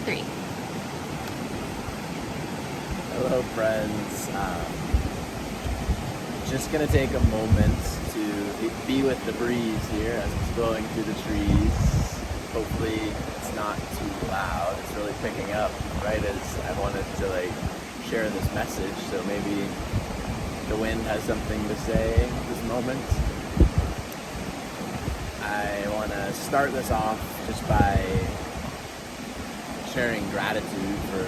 Chocolatree. Hello friends, just gonna take a moment to be with the breeze here as it's blowing through the trees. Hopefully it's not too loud. It's really picking up right as I wanted to share this message, so maybe the wind has something to say at this moment. I want to start this off just by sharing gratitude for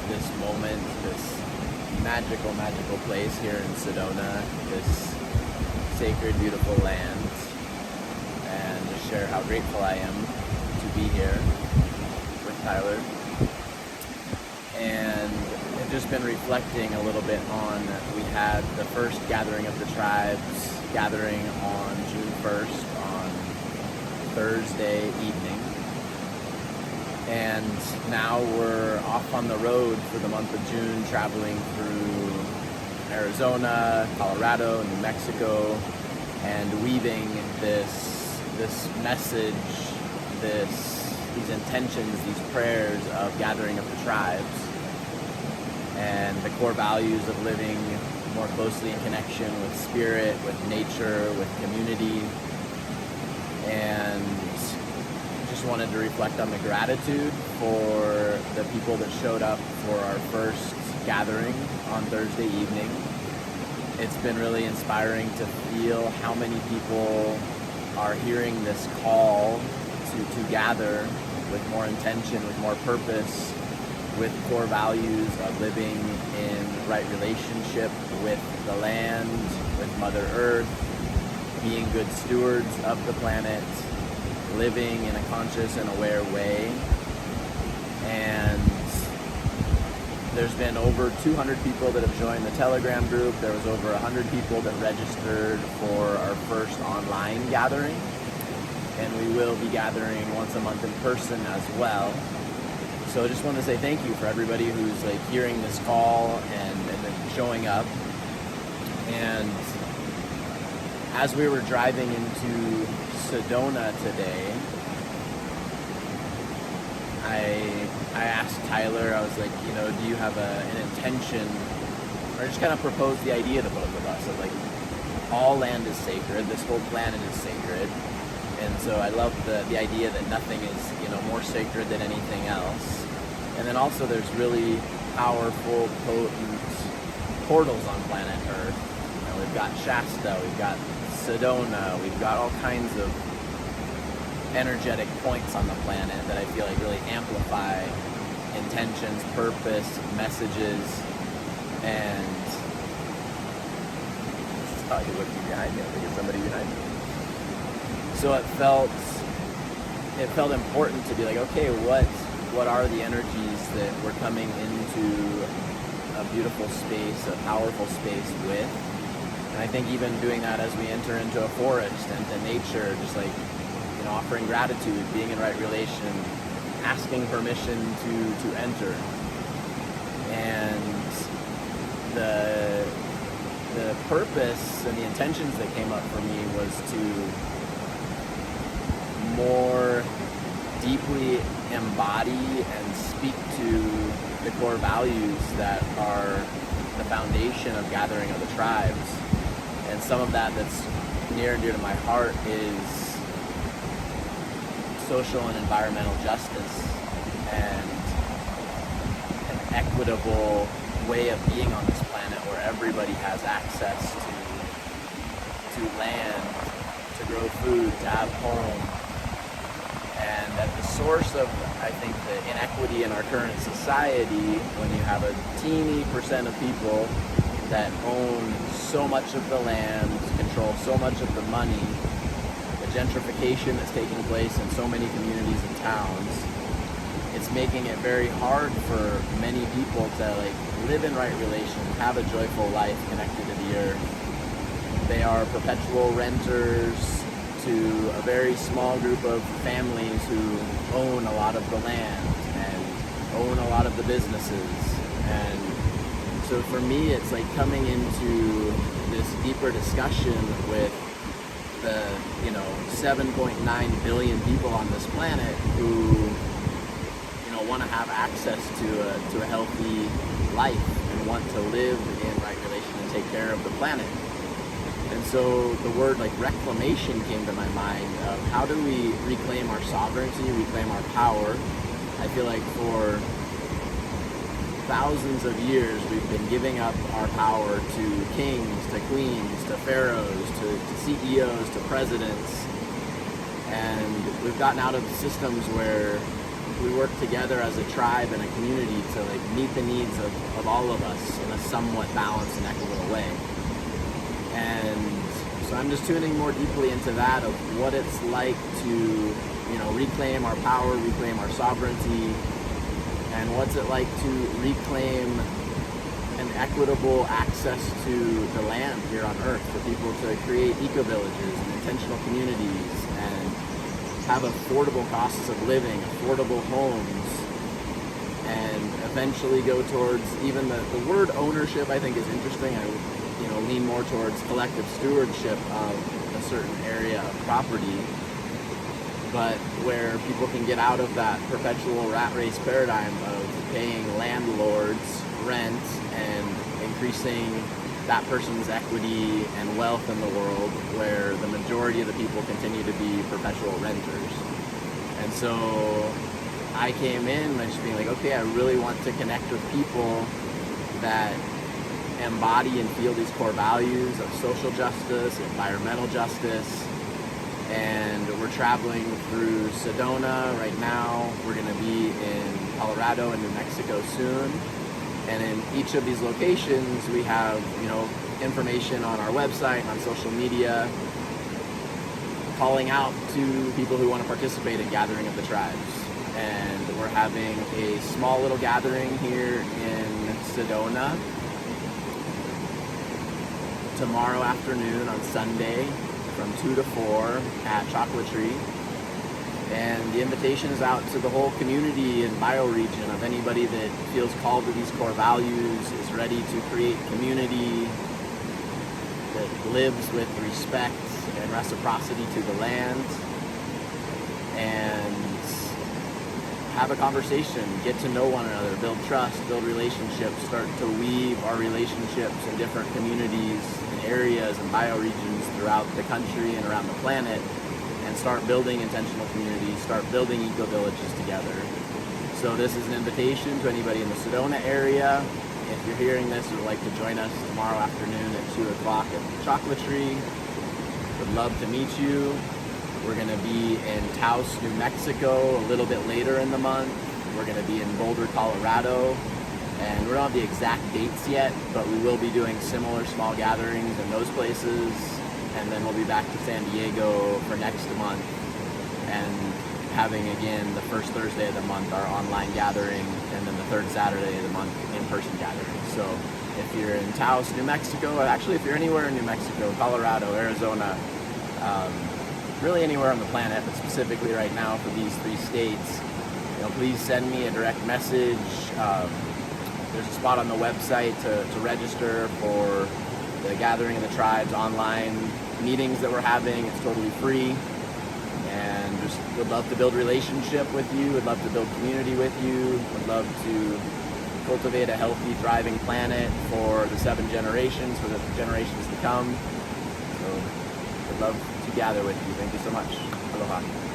this moment, this magical place here in Sedona, this sacred, beautiful land, and just share how grateful I am to be here with Tyler. And I've just been reflecting a little bit on, we had the first gathering of the tribes gathering on June 1st on Thursday evening. And now we're off on the road for the month of June, traveling through Arizona, Colorado, New Mexico, and weaving this message, these intentions, these prayers of gathering of the tribes, and the core values of living more closely in connection with spirit, with nature, with community, and just wanted to reflect on the gratitude for the people that showed up for our first gathering on Thursday evening. It's been really inspiring to feel how many people are hearing this call to gather with more intention, with more purpose, with core values of living in right relationship with the land, with Mother Earth, being good stewards of the planet, living in a conscious and aware way. And there's been over 200 people that have joined the Telegram group. There was over 100 people that registered for our first online gathering. And we will be gathering once a month in person as well. So I just want to say thank you for everybody who's hearing this call and then showing up. And as we were driving into Sedona today, I asked Tyler, I was like, do you have an intention, or just kind of proposed the idea to both of us of all land is sacred, this whole planet is sacred, and so I love the idea that nothing is more sacred than anything else. And then also there's really powerful, potent portals on planet Earth. We've got Shasta, we've got Sedona, we've got all kinds of energetic points on the planet that I feel really amplify intentions, purpose, messages, and you looking behind me, I think it's somebody behind me. So it felt important to be okay, what are the energies that we're coming into a beautiful space, a powerful space with? And I think even doing that as we enter into a forest and to nature, just offering gratitude, being in right relation, asking permission to enter. And the purpose and the intentions that came up for me was to more deeply embody and speak to the core values that are the foundation of gathering of the tribes. And some of that's near and dear to my heart is social and environmental justice and an equitable way of being on this planet where everybody has access to land, to grow food, to have home. And at the source of, I think, the inequity in our current society, when you have a teeny percent of people that own so much of the land, control so much of the money, gentrification that's taking place in so many communities and towns, it's making it very hard for many people to live in right relation, have a joyful life connected to the earth. They are perpetual renters to a very small group of families who own a lot of the land and own a lot of the businesses. And so for me, it's coming into this deeper discussion with the 7.9 billion people on this planet who want to have access to a healthy life and want to live in right relation and take care of the planet. And so the word like reclamation came to my mind of how do we reclaim our sovereignty, reclaim our power. I feel like for thousands of years we've been giving up our power to kings, to queens, to pharaohs, to CEOs, to presidents. And we've gotten out of systems where we work together as a tribe and a community to like meet the needs of all of us in a somewhat balanced and equitable way. And so I'm just tuning more deeply into that of what it's like to, reclaim our power, reclaim our sovereignty, and what's it like to reclaim an equitable access to the land here on Earth for people to create eco-villages and intentional communities and have affordable costs of living, affordable homes, and eventually go towards even the word ownership. I think is interesting. I would lean more towards collective stewardship of a certain area of property, but where people can get out of that perpetual rat race paradigm of paying landlords rent and increasing that person's equity and wealth in the world, where the majority of the people continue to be perpetual renters. And so I came in just being like, okay, I really want to connect with people that embody and feel these core values of social justice, environmental justice. And we're traveling through Sedona right now. We're going to be in Colorado and New Mexico soon. And in each of these locations, we have, information on our website, on social media, calling out to people who want to participate in Gathering of the Tribes. And we're having a small little gathering here in Sedona tomorrow afternoon on Sunday from 2 to 4 at Chocolatree. And the invitation is out to the whole community and bioregion of anybody that feels called to these core values, is ready to create community that lives with respect and reciprocity to the land, and have a conversation, get to know one another, build trust, build relationships, start to weave our relationships in different communities and areas and bioregions throughout the country and around the planet, and start building intentional communities, start building eco-villages together. So this is an invitation to anybody in the Sedona area. If you're hearing this, would like to join us tomorrow afternoon at 2 o'clock at Chocolatree. Would love to meet you. We're going to be in Taos, New Mexico a little bit later in the month. We're going to be in Boulder, Colorado. And we don't have the exact dates yet, but we will be doing similar small gatherings in those places. And then we'll be back to San Diego for next month and having again the first Thursday of the month our online gathering, and then the third Saturday of the month in-person gathering. So if you're in Taos, New Mexico, actually if you're anywhere in New Mexico, Colorado, Arizona, really anywhere on the planet, but specifically right now for these 3 states, please send me a direct message. There's a spot on the website to register for the Gathering of the Tribes online meetings that we're having. It's totally free, and just would love to build relationship with you, would love to build community with you, would love to cultivate a healthy, thriving planet for the 7 generations, for the generations to come. So would love to gather with you. Thank you so much. Aloha.